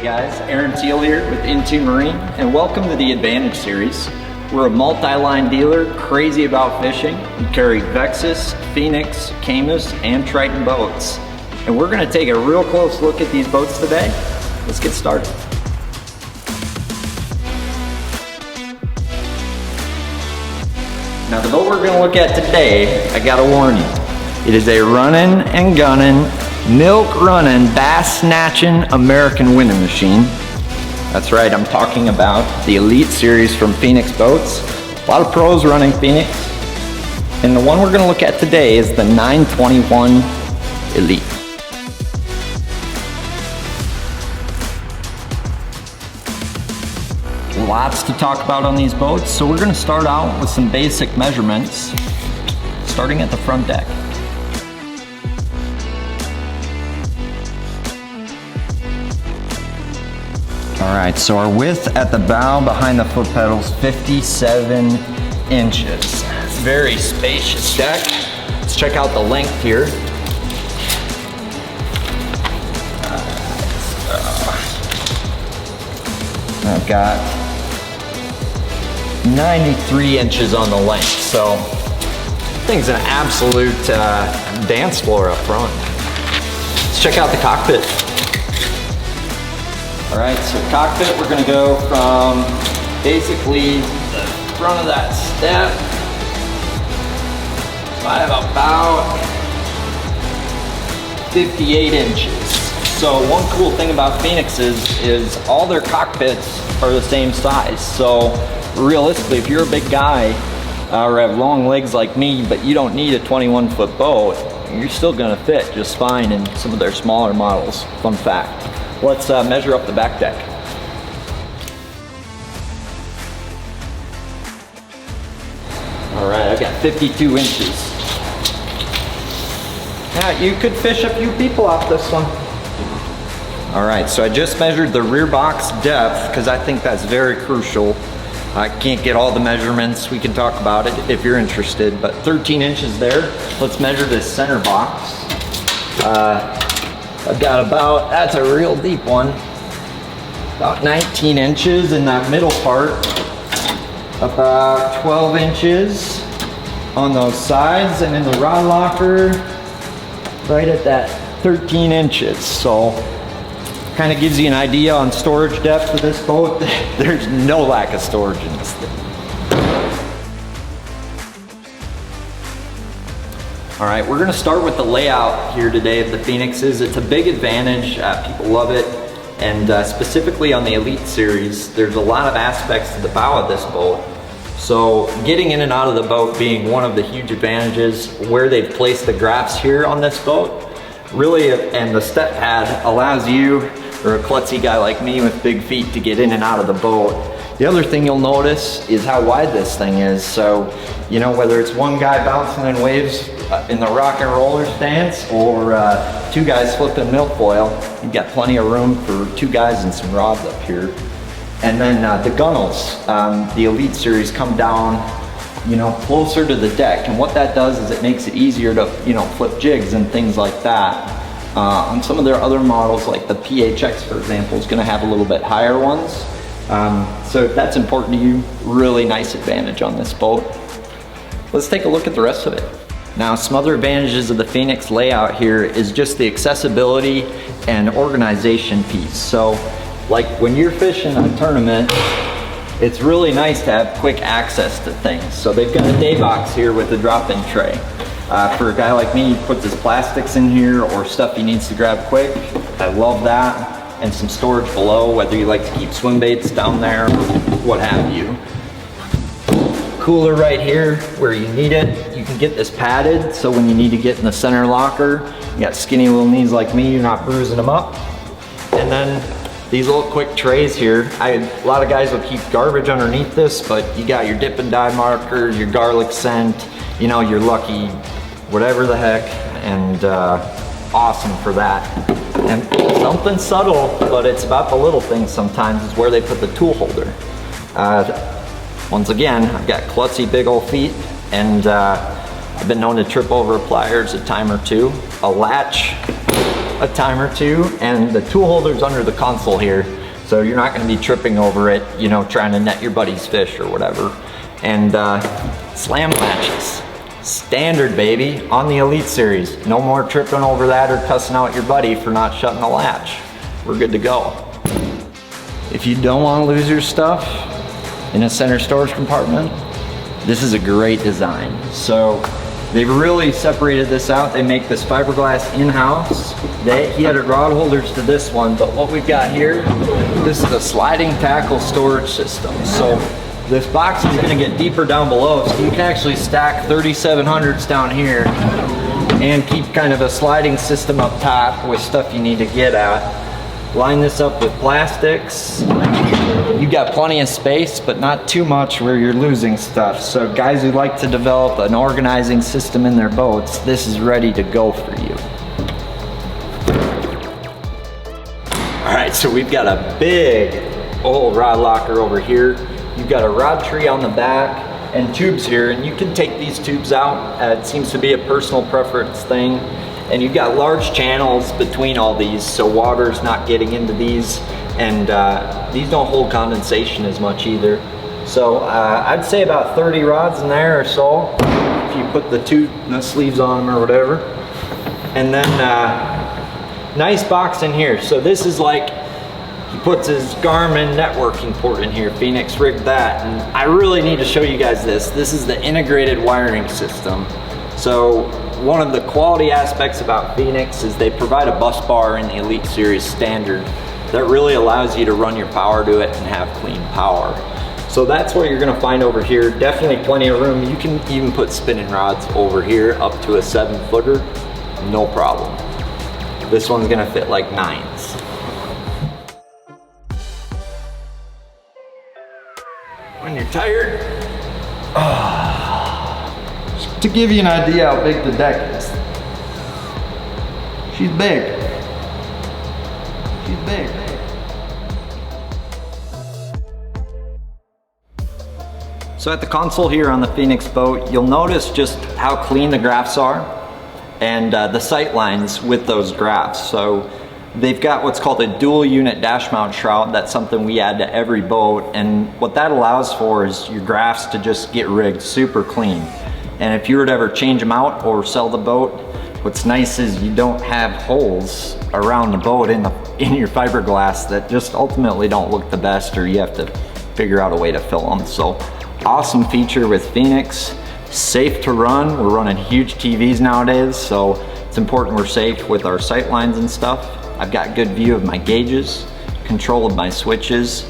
Hey guys, Aaron Teal here with Intune Marine, and welcome to the Advantage Series. We're a multi-line dealer crazy about fishing. We carry Vexus, Phoenix, Caymus, and Triton boats. And we're gonna take a real close look at these boats today. Let's get started. Now the boat we're gonna look at today, I gotta warn you, it is a running and gunning, milk running, bass snatching American winning machine. That's right, I'm talking about the Elite Series from Phoenix Boats. A lot of pros running Phoenix. And the one we're gonna look at today is the 921 Elite. Lots to talk about on these boats, so we're gonna start out with some basic measurements, starting at the front deck. All right, so our width at the bow behind the foot pedals, 57 inches. Very spacious deck. Let's check out the length here. I've got 93 inches on the length, so thing's an absolute dance floor up front. Let's check out the cockpit. All right, so cockpit, we're gonna go from basically the front of that step. I have about 58 inches. So one cool thing about Phoenix is all their cockpits are the same size. So realistically, if you're a big guy or have long legs like me, but you don't need a 21-foot boat, you're still gonna fit just fine in some of their smaller models. Fun fact. Let's measure up the back deck. All right, I've got 52 inches. Yeah, you could fish a few people off this one. All right, so I just measured the rear box depth because I think that's very crucial. I can't get all the measurements. We can talk about it if you're interested, but 13 inches there. Let's measure this center box. I've got about, that's a real deep one, about 19 inches in that middle part, about 12 inches on those sides, and in the rod locker, right at that 13 inches. So kind of gives you an idea on storage depth of this boat. There's no lack of storage in this thing. All right, we're gonna start with the layout here today of the Phoenixes. It's a big advantage, people love it. And specifically on the Elite Series, there's a lot of aspects to the bow of this boat. So getting in and out of the boat being one of the huge advantages. Where they've placed the graphs here on this boat, really, and the step pad allows you, or a klutzy guy like me with big feet, to get in and out of the boat. The other thing you'll notice is how wide this thing is. So, you know, whether it's one guy bouncing in waves in the rock and roller stance, or two guys flipping milfoil, you've got plenty of room for two guys and some rods up here. And then the gunnels, the Elite Series, come down, you know, closer to the deck. And what that does is it makes it easier to, you know, flip jigs and things like that. On some of their other models, like the PHX, for example, is gonna have a little bit higher ones. So if that's important to you, really nice advantage on this boat. Let's take a look at the rest of it. Now, some other advantages of the Phoenix layout here is just the accessibility and organization piece. So, like when you're fishing a tournament, it's really nice to have quick access to things. So they've got a day box here with a drop-in tray. For a guy like me, he puts his plastics in here or stuff he needs to grab quick. I love that. And some storage below, whether you like to keep swim baits down there or what have you. Cooler right here where you need it. You can get this padded, so when you need to get in the center locker, you got skinny little knees like me, you're not bruising them up. And then these little quick trays here. A lot of guys will keep garbage underneath this, but you got your dip and dye markers, your garlic scent, you know, your lucky whatever the heck, and awesome for that. And something subtle, but it's about the little things sometimes, is where they put the tool holder. Once again, I've got klutzy big old feet, and I've been known to trip over pliers a time or two. A latch a time or two, and the tool holder's under the console here, so you're not gonna be tripping over it, you know, trying to net your buddy's fish or whatever. And slam latches. Standard, baby, on the Elite Series. No more tripping over that or cussing out your buddy for not shutting the latch. We're good to go. If you don't want to lose your stuff in a center storage compartment, this is a great design. So they've really separated this out. They make this fiberglass in-house. He added rod holders to this one, but what we've got here, this is a sliding tackle storage system. So this box is gonna get deeper down below, so you can actually stack 3700s down here and keep kind of a sliding system up top with stuff you need to get at. Line this up with plastics. You've got plenty of space, but not too much where you're losing stuff. So guys who like to develop an organizing system in their boats, this is ready to go for you. All right, so we've got a big old rod locker over here. You've got a rod tree on the back and tubes here, and you can take these tubes out. It seems to be a personal preference thing. And you've got large channels between all these, so water's not getting into these, and these don't hold condensation as much either. So I'd say about 30 rods in there or so, if you put the sleeves on them or whatever. And then nice box in here. So this is like, he puts his Garmin networking port in here. Phoenix rigged that, and I really need to show you guys this. This is the integrated wiring system. So one of the quality aspects about Phoenix is they provide a bus bar in the Elite Series standard that really allows you to run your power to it and have clean power. So that's what you're gonna find over here. Definitely plenty of room. You can even put spinning rods over here up to a 7-footer, no problem. This one's gonna fit like 9s. When you're tired, to give you an idea how big the deck is. She's big. She's big. So at the console here on the Phoenix boat, you'll notice just how clean the graphs are and the sight lines with those graphs. So they've got what's called a dual unit dash mount shroud. That's something we add to every boat, and what that allows for is your graphs to just get rigged super clean. And if you were to ever change them out or sell the boat, what's nice is you don't have holes around the boat in your fiberglass that just ultimately don't look the best, or you have to figure out a way to fill them. So awesome feature with Phoenix, safe to run. We're running huge TVs nowadays, so it's important we're safe with our sight lines and stuff. I've got good view of my gauges, control of my switches,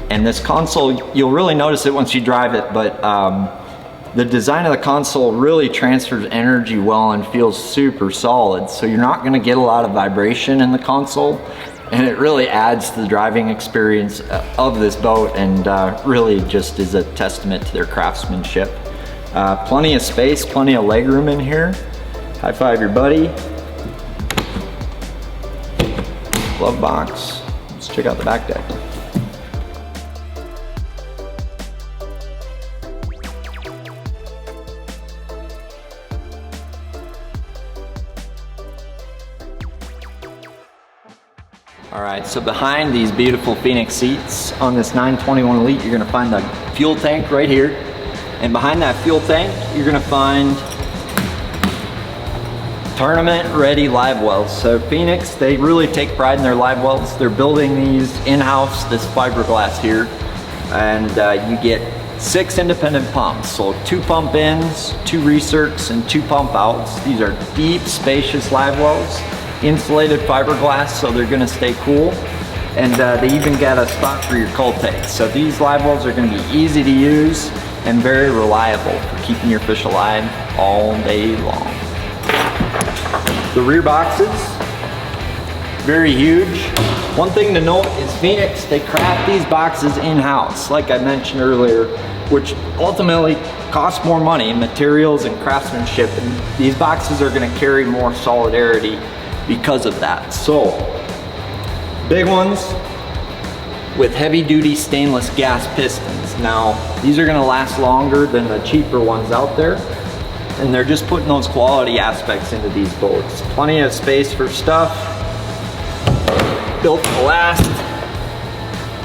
and this console, you'll really notice it once you drive it, but the design of the console really transfers energy well and feels super solid, so you're not gonna get a lot of vibration in the console, and it really adds to the driving experience of this boat, and really just is a testament to their craftsmanship. Plenty of space, plenty of leg room in here. High five your buddy. Glove box. Let's check out the back deck. All right, so behind these beautiful Phoenix seats on this 921 Elite, you're gonna find the fuel tank right here. And behind that fuel tank, you're gonna find tournament-ready live wells. So Phoenix, they really take pride in their live wells. They're building these in-house, this fiberglass here, and you get 6 independent pumps. So 2 pump ins, 2 recircs, and 2 pump outs. These are deep, spacious live wells. Insulated fiberglass, so they're gonna stay cool. And they even got a spot for your cold tank. So these live wells are gonna be easy to use and very reliable for keeping your fish alive all day long. The rear boxes, very huge. One thing to note is Phoenix, they craft these boxes in-house, like I mentioned earlier, which ultimately costs more money, materials and craftsmanship, and these boxes are gonna carry more solidarity because of that. So, big ones with heavy duty stainless gas pistons. Now, these are gonna last longer than the cheaper ones out there, and they're just putting those quality aspects into these boats. Plenty of space for stuff, built to last,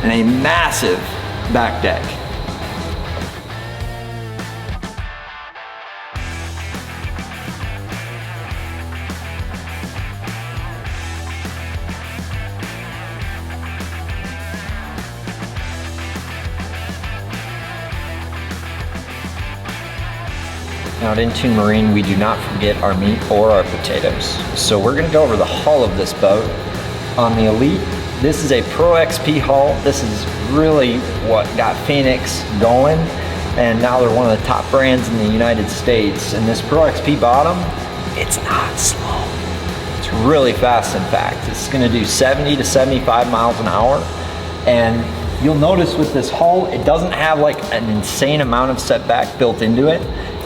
and a massive back deck. Now at Intune Marine, we do not forget our meat or our potatoes. So we're gonna go over the hull of this boat. On the Elite, this is a Pro XP hull. This is really what got Phoenix going, and now they're one of the top brands in the United States. And this Pro XP bottom, it's not slow. It's really fast, in fact. It's gonna do 70 to 75 miles an hour. And you'll notice with this hull, it doesn't have like an insane amount of setback built into it.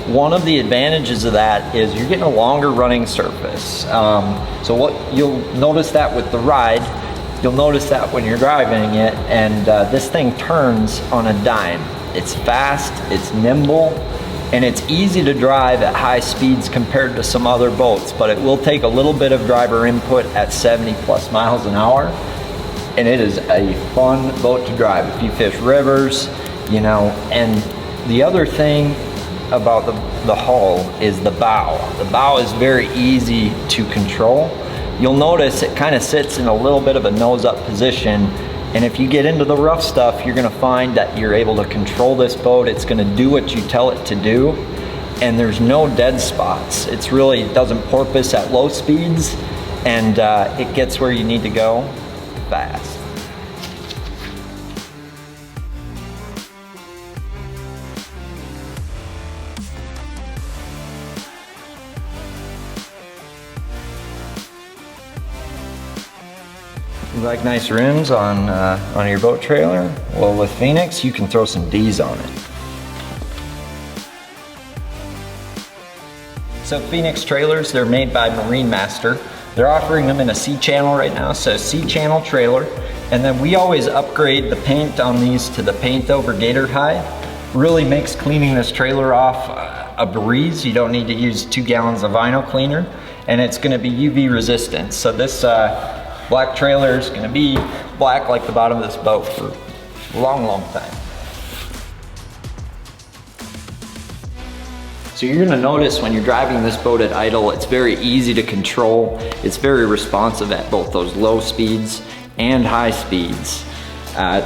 One of the advantages of that is you're getting a longer running surface. So what you'll notice that with the ride, you'll notice that when you're driving it, and this thing turns on a dime. It's fast, it's nimble, and it's easy to drive at high speeds compared to some other boats, but it will take a little bit of driver input at 70 plus miles an hour, and it is a fun boat to drive if you fish rivers, you know. And the other thing about the hull is the bow. The bow is very easy to control. You'll notice it kind of sits in a little bit of a nose up position, and if you get into the rough stuff, you're gonna find that you're able to control this boat. It's gonna do what you tell it to do, and there's no dead spots. It's really, it doesn't porpoise at low speeds, and it gets where you need to go fast. You like nice rims on your boat trailer? Well, with Phoenix, you can throw some D's on it. So Phoenix trailers, they're made by Marine Master. They're offering them in a C-channel right now, so C-channel trailer. And then we always upgrade the paint on these to the paint over gator hide. Really makes cleaning this trailer off a breeze. You don't need to use 2 gallons of vinyl cleaner, and it's gonna be UV resistant. So this black trailer is gonna be black like the bottom of this boat for a long, long time. So you're gonna notice when you're driving this boat at idle, it's very easy to control. It's very responsive at both those low speeds and high speeds.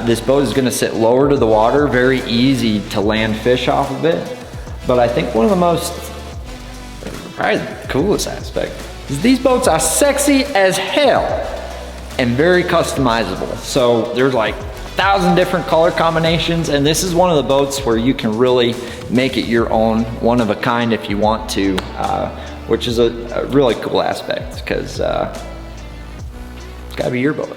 This boat is gonna sit lower to the water, very easy to land fish off of it. But I think one of the most, probably the coolest aspect, is these boats are sexy as hell and very customizable. So there's like 1,000 different color combinations, and this is one of the boats where you can really make it your own, one of a kind if you want to, which is a really cool aspect, because it's gotta be your boat.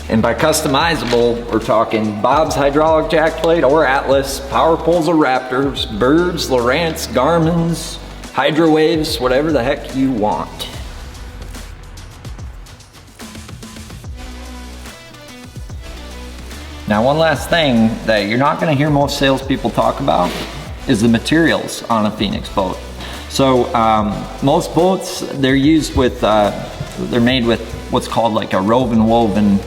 And by customizable, we're talking Bob's hydraulic jack plate or Atlas, power poles of Raptors, Birds, Lowrance, Garmin's, Hydro Waves, whatever the heck you want. Now, one last thing that you're not gonna hear most salespeople talk about is the materials on a Phoenix boat. So most boats, they're used with, they're made with what's called like a woven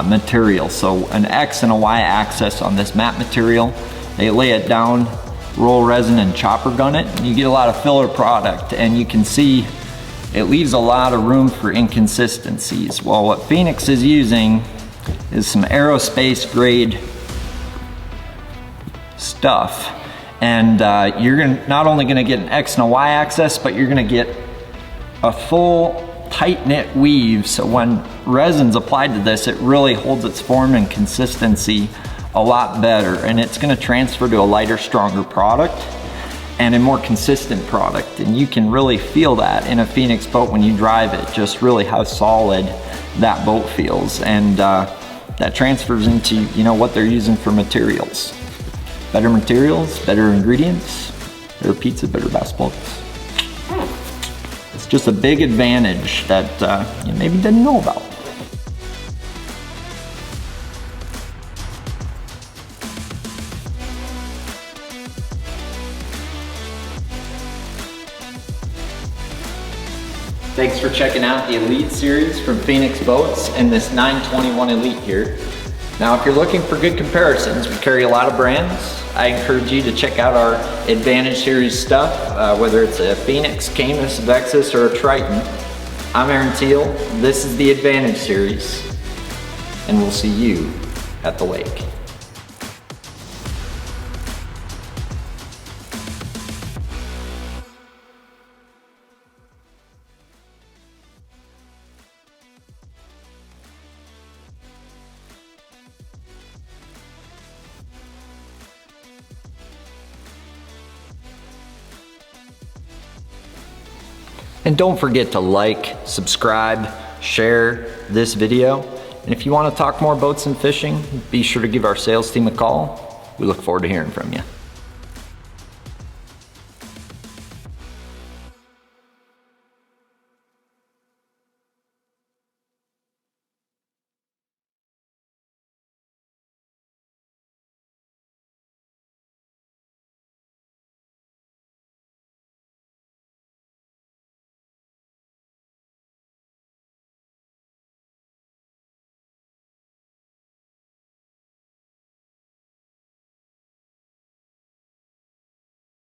material. So an X and a Y axis on this mat material. They lay it down, roll resin and chopper gun it, and you get a lot of filler product, and you can see it leaves a lot of room for inconsistencies. Well, what Phoenix is using is some aerospace grade stuff, and you're not only gonna get an X and a Y axis, but you're gonna get a full tight-knit weave, so when resin's applied to this, it really holds its form and consistency a lot better, and it's gonna transfer to a lighter, stronger product and a more consistent product. And you can really feel that in a Phoenix boat when you drive it, just really how solid that boat feels. And that transfers into, you know, what they're using for materials. Better materials, better ingredients, better pizza, better bass boats. It's just a big advantage that you maybe didn't know about. Thanks for checking out the Elite series from Phoenix Boats and this 921 Elite here. Now, if you're looking for good comparisons, we carry a lot of brands. I encourage you to check out our Advantage series stuff, whether it's a Phoenix, Caymas, Vexus, or a Triton. I'm Aaron Teal. This is the Advantage series, and we'll see you at the lake. And don't forget to like, subscribe, share this video. And if you want to talk more boats and fishing, be sure to give our sales team a call. We look forward to hearing from you.